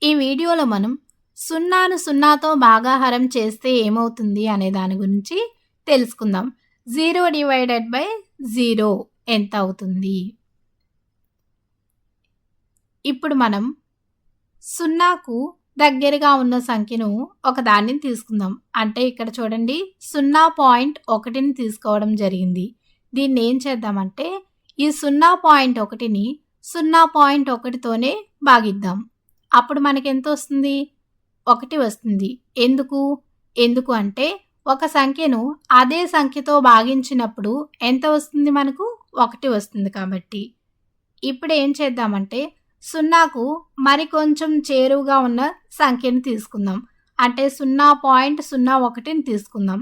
ఈ వీడియోలో మనం సున్నాను సున్నాతో భాగాహారం చేస్తే ఏమవుతుంది అనే దాని గురించి తెలుసుకుందాం. 0/0 ఎంత అవుతుంది? ఇప్పుడు మనం సున్నాకు దగ్గరగా ఉన్న సంఖ్యను ఒకదాన్ని తీసుకుందాం. అంటే ఇక్కడ చూడండి 0.1ని తీసుకోవడం జరిగింది. దీన్ని ఏం చేద్దామంటే ఈ 0.1ని 0.1తోనే భాగిద్దాం. అప్పుడు మనకెంత వస్తుంది? 1 వస్తుంది. ఎందుకు అంటే ఒక సంఖ్యను అదే సంఖ్యతో భాగించినప్పుడు ఎంత వస్తుంది? మనకు 1 వస్తుంది కాబట్టి. ఇప్పుడు ఏం చేద్దామంటే సున్నాకు మరికొంచెం చేరువగా ఉన్న సంఖ్యను తీసుకుందాం. అంటే 0.01ని తీసుకుందాం.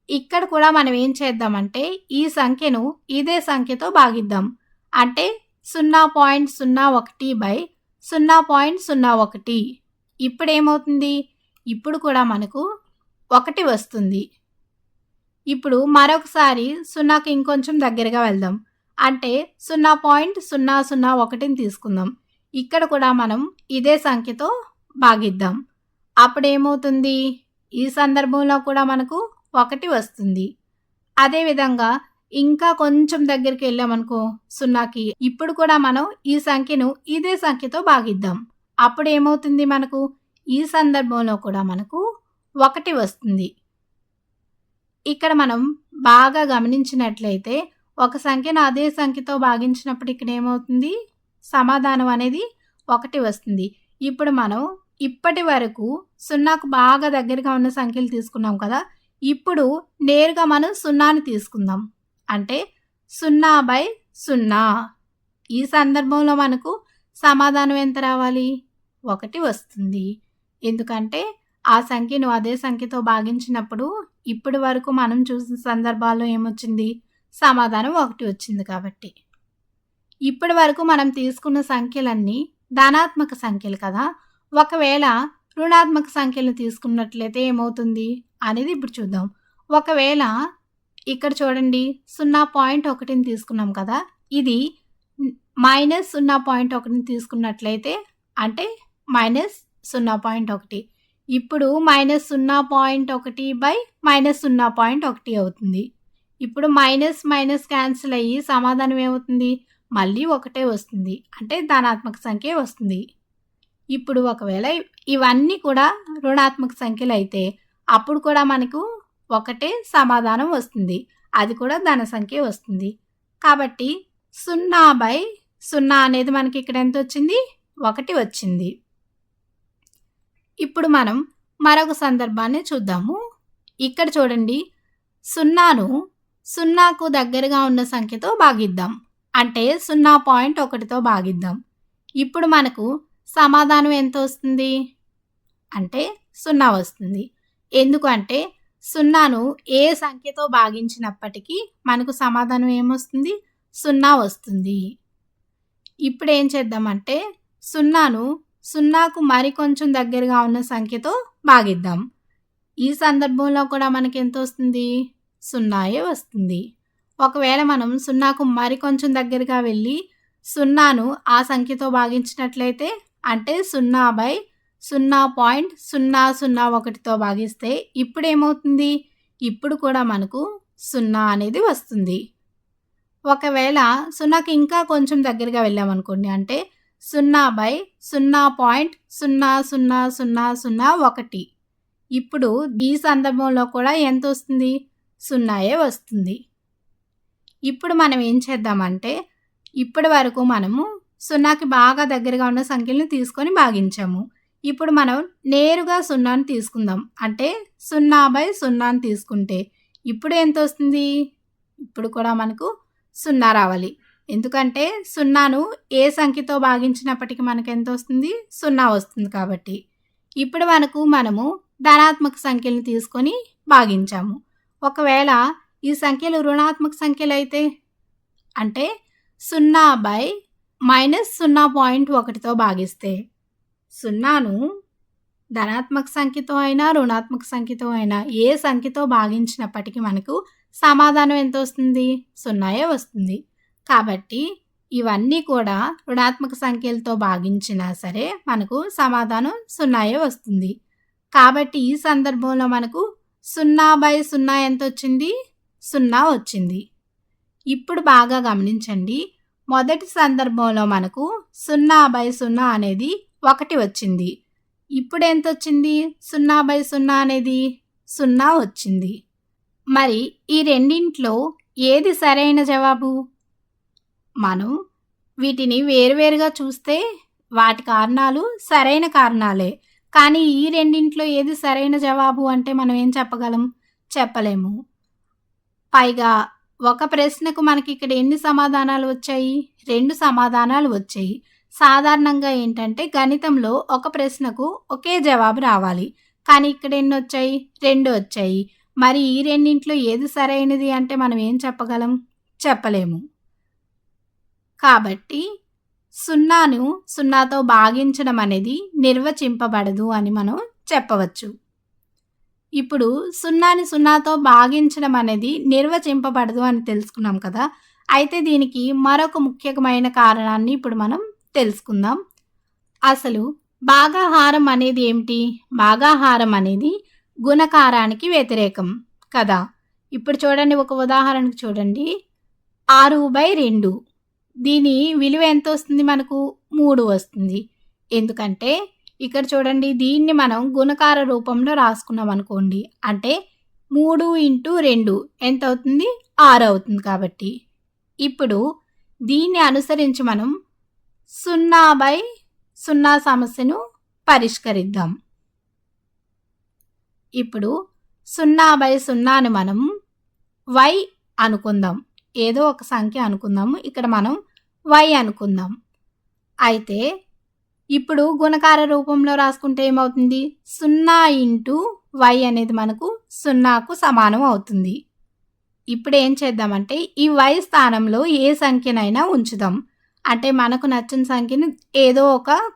ఇక్కడ కూడా మనం ఏం చేద్దామంటే ఈ సంఖ్యను ఇదే సంఖ్యతో భాగిద్దాం. అంటే 0.01/0.01. ఇప్పుడేమవుతుంది? ఇప్పుడు కూడా మనకు 1 వస్తుంది. ఇప్పుడు మరొకసారి సున్నాకి ఇంకొంచెం దగ్గరగా వెళ్దాం. అంటే 0.001ని తీసుకుందాం. ఇక్కడ కూడా మనం ఇదే సంఖ్యతో భాగిద్దాం. అప్పుడేమవుతుంది? ఈ సందర్భంలో కూడా మనకు 1 వస్తుంది. అదేవిధంగా ఇంకా కొంచెం దగ్గరికి వెళ్ళామనుకో సున్నాకి, ఇప్పుడు కూడా మనం ఈ సంఖ్యను ఇదే సంఖ్యతో భాగిద్దాం. అప్పుడు ఏమవుతుంది? మనకు ఈ సందర్భంలో కూడా మనకు 1 వస్తుంది. ఇక్కడ మనం బాగా గమనించినట్లయితే ఒక సంఖ్యను అదే సంఖ్యతో భాగించినప్పుడు ఇక్కడ ఏమవుతుంది? సమాధానం అనేది 1 వస్తుంది. ఇప్పుడు మనం ఇప్పటి వరకు సున్నాకు బాగా దగ్గరగా ఉన్న సంఖ్యలు తీసుకున్నాం కదా. ఇప్పుడు నేరుగా మనం సున్నాని తీసుకుందాం. అంటే 0/0. ఈ సందర్భంలో మనకు సమాధానం ఎంత రావాలి? 1 వస్తుంది. ఎందుకంటే ఆ సంఖ్యను అదే సంఖ్యతో భాగించినప్పుడు ఇప్పటి వరకు మనం చూసిన సందర్భాల్లో ఏమొచ్చింది? సమాధానం 1 వచ్చింది కాబట్టి. ఇప్పటి వరకు మనం తీసుకున్న సంఖ్యలన్నీ ధనాత్మక సంఖ్యలు కదా. ఒకవేళ రుణాత్మక సంఖ్యలు తీసుకున్నట్లయితే ఏమవుతుంది అనేది ఇప్పుడు చూద్దాం. ఒకవేళ ఇక్కడ చూడండి 0.1ని తీసుకున్నాం కదా. ఇది -0.1ని తీసుకున్నట్లయితే అంటే -0.1. ఇప్పుడు -0.1/-0.1 అవుతుంది. ఇప్పుడు మైనస్ క్యాన్సిల్ అయ్యి సమాధానం ఏమవుతుంది? మళ్ళీ 1 వస్తుంది. అంటే ధనాత్మక సంఖ్య వస్తుంది. ఇప్పుడు ఒకవేళ ఇవన్నీ కూడా రుణాత్మక సంఖ్యలు అయితే అప్పుడు కూడా మనకు 1 సమాధానం వస్తుంది. అది కూడా ధన సంఖ్య వస్తుంది. కాబట్టి 0/0 అనేది మనకి ఇక్కడ ఎంత వచ్చింది? 1 వచ్చింది. ఇప్పుడు మనం మరొక సందర్భాన్ని చూద్దాము. ఇక్కడ చూడండి సున్నాకు దగ్గరగా ఉన్న సంఖ్యతో భాగిద్దాం. అంటే 0.1తో భాగిద్దాం. ఇప్పుడు మనకు సమాధానం ఎంత వస్తుంది? అంటే 0 వస్తుంది. ఎందుకంటే 0ను ఏ సంఖ్యతో భాగించినప్పటికీ మనకు సమాధానం ఏమొస్తుంది? 0 వస్తుంది. ఇప్పుడు ఏం చేద్దామంటే 0కు మరికొంచెం దగ్గరగా ఉన్న సంఖ్యతో భాగిద్దాం. ఈ సందర్భంలో కూడా మనకి ఎంత వస్తుంది? 0 వస్తుంది. ఒకవేళ మనం 0కు మరికొంచెం దగ్గరగా వెళ్ళి 0ను ఆ సంఖ్యతో భాగించినట్లయితే అంటే 0/0.001తో భాగిస్తే ఇప్పుడు ఏమవుతుంది? ఇప్పుడు కూడా మనకు 0 అనేది వస్తుంది. ఒకవేళ 0కి ఇంకా కొంచెం దగ్గరగా వెళ్ళామనుకోండి. అంటే 0/0.00001. ఇప్పుడు ఈ సందర్భంలో కూడా ఎంత వస్తుంది? 0 వస్తుంది. ఇప్పుడు మనం ఏం చేద్దామంటే ఇప్పటి వరకు మనము 0కి బాగా దగ్గరగా ఉన్న సంఖ్యలను తీసుకొని భాగించాము. ఇప్పుడు మనం నేరుగా 0ని తీసుకుందాం. అంటే 0/0ని తీసుకుంటే ఇప్పుడు ఎంత వస్తుంది? ఇప్పుడు కూడా మనకు 0 రావాలి. ఎందుకంటే 0ను ఏ సంఖ్యతో భాగించినప్పటికీ మనకు ఎంత వస్తుంది? 0 వస్తుంది కాబట్టి. ఇప్పుడు మనము ధనాత్మక సంఖ్యలను తీసుకొని భాగించాము. ఒకవేళ ఈ సంఖ్యలు రుణాత్మక సంఖ్యలు అయితే అంటే 0/-0.1తో భాగిస్తే 0ను ధనాత్మక సంఖ్యతో అయినా రుణాత్మక సంఖ్యతో అయినా ఏ సంఖ్యతో భాగించినప్పటికీ మనకు సమాధానం ఎంత వస్తుంది? 0 వస్తుంది. కాబట్టి ఇవన్నీ కూడా రుణాత్మక సంఖ్యలతో భాగించినా సరే మనకు సమాధానం సున్నాయే వస్తుంది. కాబట్టి ఈ సందర్భంలో మనకు 0/0 ఎంతొచ్చింది? 0 వచ్చింది. ఇప్పుడు బాగా గమనించండి. మొదటి సందర్భంలో మనకు 0/0 అనేది 1 వచ్చింది. ఇప్పుడు ఎంతొచ్చింది? 0/0 అనేది 0 వచ్చింది. మరి ఈ రెండింట్లో ఏది సరైన జవాబు? మనం వీటిని వేరువేరుగా చూస్తే వాటి కారణాలు సరైన కారణాలే. కానీ ఈ రెండింట్లో ఏది సరైన జవాబు అంటే మనం ఏం చెప్పగలం? చెప్పలేము. పైగా ఒక ప్రశ్నకు మనకి ఇక్కడ ఎన్ని సమాధానాలు వచ్చాయి? 2 సమాధానాలు వచ్చాయి. సాధారణంగా ఏంటంటే గణితంలో ఒక ప్రశ్నకు ఒకే జవాబు రావాలి. కానీ ఇక్కడ ఎన్ని వచ్చాయి? 2 వచ్చాయి. మరి ఈ రెండింట్లో ఏది సరైనది అంటే మనం ఏం చెప్పగలం? చెప్పలేము. కాబట్టి 0ను 0తో భాగించడం అనేది నిర్వచింపబడదు అని మనం చెప్పవచ్చు. ఇప్పుడు 0ని 0తో భాగించడం అనేది నిర్వచింపబడదు అని తెలుసుకున్నాం కదా! అయితే దీనికి మరొక ముఖ్యమైన కారణాన్ని ఇప్పుడు మనం తెలుసుకుందాం. అసలు భాగాహారం అనేది ఏమిటి? భాగాహారం అనేది గుణకారానికి వ్యతిరేకం కదా! ఇప్పుడు చూడండి, ఒక ఉదాహరణకు చూడండి. 6/2 దీని విలువ ఎంత వస్తుంది? మనకు 3 వస్తుంది. ఎందుకంటే ఇక్కడ చూడండి, దీన్ని మనం గుణకార రూపంలో రాసుకున్నాం అనుకోండి. అంటే 3 × 2 ఎంత అవుతుంది? 6 అవుతుంది. కాబట్టి ఇప్పుడు దీన్ని అనుసరించి మనం 0/0 సమస్యను పరిష్కరిద్దాం. ఇప్పుడు 0/0ని మనం y అనుకుందాం. ఏదో ఒక సంఖ్య అనుకుందాము. ఇక్కడ మనం y అనుకుందాం. అయితే ఇప్పుడు గుణకార రూపంలో రాసుకుంటే ఏమవుతుంది? 0 × y అనేది మనకు 0కు సమానం అవుతుంది. ఇప్పుడు ఏం చేద్దామంటే ఈ y స్థానంలో ఏ సంఖ్యనైనా ఉంచుదాం. అంటే మనకు నచ్చిన సంఖ్యని ఏదో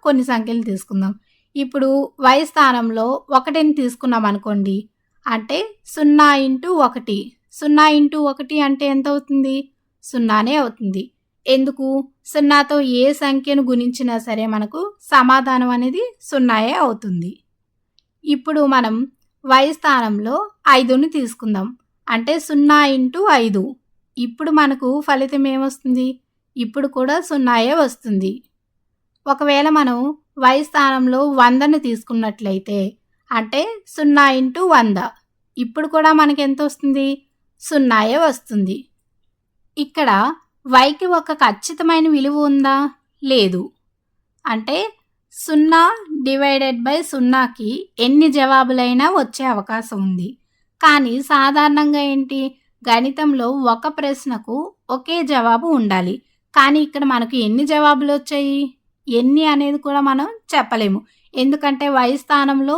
కొన్ని సంఖ్యలు తీసుకుందాం. ఇప్పుడు y స్థానంలో 1ని తీసుకున్నాం అనుకోండి. అంటే 0 × 1. 0 × 1 అంటే ఎంత అవుతుంది? 0నే అవుతుంది. ఎందుకు? 0తో ఏ సంఖ్యను గుణించినా సరే మనకు సమాధానం అనేది 0యే అవుతుంది. ఇప్పుడు మనం y స్థానంలో 5ని తీసుకుందాం. అంటే 0 × 5. ఇప్పుడు మనకు ఫలితం ఏమొస్తుంది? ఇప్పుడు కూడా 0యే వస్తుంది. ఒకవేళ మనం y స్థానంలో 100ని తీసుకున్నట్లయితే అంటే 0 × 100. ఇప్పుడు కూడా మనకి ఎంత వస్తుంది? 0యే వస్తుంది. ఇక్కడ yకి ఒక ఖచ్చితమైన విలువ ఉందా? లేదు. అంటే 0/0కి ఎన్ని జవాబులైనా వచ్చే అవకాశం ఉంది. కానీ సాధారణంగా ఏంటి? గణితంలో ఒక ప్రశ్నకు ఒకే జవాబు ఉండాలి. కానీ ఇక్కడ మనకు ఎన్ని జవాబులు వచ్చాయి? ఎన్ని అనేది కూడా మనం చెప్పలేము. ఎందుకంటే y స్థానంలో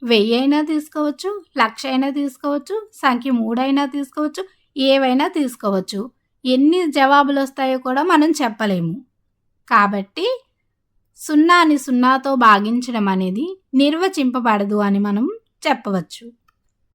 1000 అయినా తీసుకోవచ్చు, 1,00,000 అయినా తీసుకోవచ్చు, సంఖ్య 3 అయినా తీసుకోవచ్చు, ఏవైనా తీసుకోవచ్చు. ఎన్ని జవాబులు వస్తాయో కూడా మనం చెప్పలేము. కాబట్టి 0ని 0తో భాగించడం అనేది నిర్వచింపబడదు అని మనం చెప్పవచ్చు.